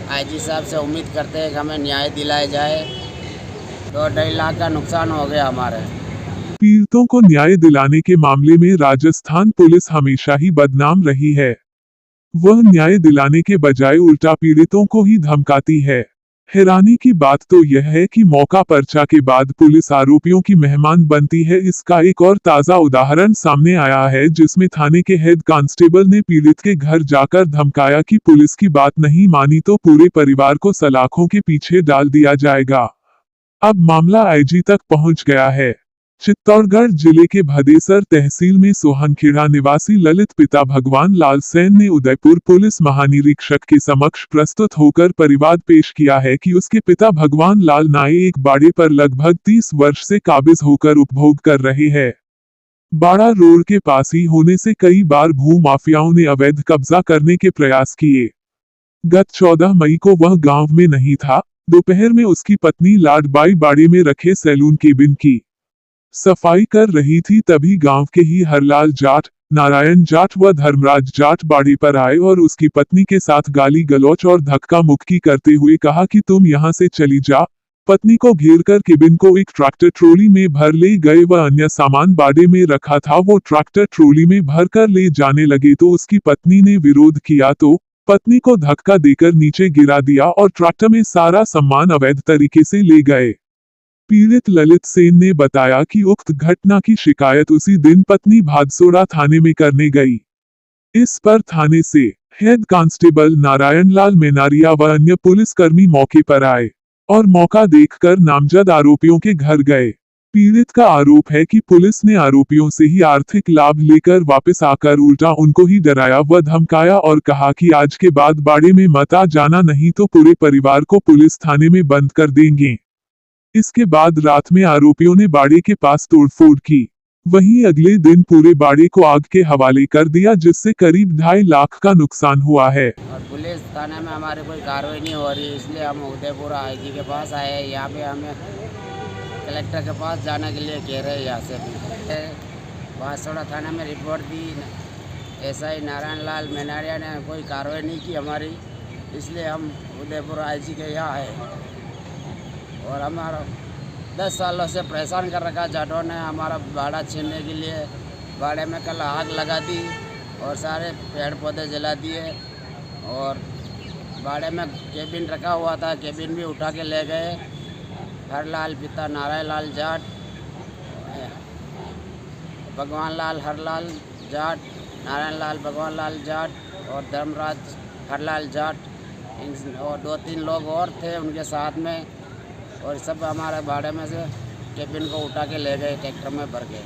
IG साहब से उम्मीद करते हैं कि हमें न्याय दिलाया जाए। 2-2.5 लाख का नुकसान हो गया हमारे। पीड़ितों को न्याय दिलाने के मामले में राजस्थान पुलिस हमेशा ही बदनाम रही है। वह न्याय दिलाने के बजाय उल्टा पीड़ितों को ही धमकाती है। हैरानी की बात तो यह है कि मौका पर्चा के बाद पुलिस आरोपियों की मेहमान बनती है। इसका एक और ताजा उदाहरण सामने आया है, जिसमें थाने के हेड कांस्टेबल ने पीड़ित के घर जाकर धमकाया कि पुलिस की बात नहीं मानी तो पूरे परिवार को सलाखों के पीछे डाल दिया जाएगा। अब मामला आईजी तक पहुंच गया है। चित्तौड़गढ़ जिले के भदेसर तहसील में सोहनखेड़ा निवासी ललित पिता भगवान लाल सेन ने उदयपुर पुलिस महानिरीक्षक के समक्ष प्रस्तुत होकर परिवाद पेश किया है कि उसके पिता भगवान लाल नाये एक बाड़े पर लगभग 30 वर्ष से काबिज होकर उपभोग कर रहे हैं। बाड़ा रोड के पास ही होने से कई बार भू माफियाओं ने अवैध कब्जा करने के प्रयास किए। गत 14 मई को वह गांव में नहीं था। दोपहर में उसकी पत्नी लाडबाई बाड़े में रखे सैलून केबिन की सफाई कर रही थी, तभी गांव के ही हरलाल जाट, नारायण जाट व धर्मराज जाट बाड़ी पर आए और उसकी पत्नी के साथ गाली गलौच और धक्का मुक्की करते हुए कहा कि तुम यहां से चली जा। पत्नी को घेर कर केबिन को एक ट्रैक्टर ट्रोली में भर ले गए व अन्य सामान बाड़े में रखा था वो ट्रैक्टर ट्रोली में भर कर ले जाने लगे तो उसकी पत्नी ने विरोध किया तो पत्नी को धक्का देकर नीचे गिरा दिया और ट्रैक्टर में सारा सामान अवैध तरीके से ले गए। पीड़ित ललित सेन ने बताया कि उक्त घटना की शिकायत उसी दिन पत्नी भादसोड़ा थाने में करने गई। इस पर थाने से हेड कांस्टेबल नारायण लाल मेनारिया व अन्य पुलिसकर्मी मौके पर आए और मौका देखकर नामजद आरोपियों के घर गए। पीड़ित का आरोप है कि पुलिस ने आरोपियों से ही आर्थिक लाभ लेकर वापस आकर उल्टा उनको ही डराया व धमकाया और कहा कि आज के बाद बाड़े में मत आ जाना, नहीं तो पूरे परिवार को पुलिस थाने में बंद कर देंगे। इसके बाद रात में आरोपियों ने बाड़े के पास तोड़फोड़ की। वहीं अगले दिन पूरे बाड़े को आग के हवाले कर दिया, जिससे करीब 2.5 लाख का नुकसान हुआ है। और पुलिस थाने में हमारी कोई कार्रवाई नहीं हो रही, इसलिए हम उदयपुर आईजी के पास आए हैं। यहाँ पे हमें कलेक्टर के पास जाने के लिए कह रहे हैं। यहाँ से भादसोड़ा थाने में रिपोर्ट दी, एसआई नारायण लाल मेनारिया ने कोई कार्रवाई नहीं की हमारी, इसलिए हम उदयपुर आईजी के यहाँ आए। और हमारा 10 सालों से परेशान कर रखा जाटों ने हमारा बाड़ा छीनने के लिए। बाड़े में कल आग लगा दी और सारे पेड़ पौधे जला दिए और बाड़े में केबिन रखा हुआ था, केबिन भी उठा के ले गए। हरलाल पिता नारायण लाल जाट, भगवान लाल हरलाल जाट, नारायण लाल भगवान लाल जाट और धर्मराज हरलाल जाट, और 2-3 लोग और थे उनके साथ में, और सब हमारे बाड़े में से केबिन को उठा के ले गए, ट्रैक्टर में भर के।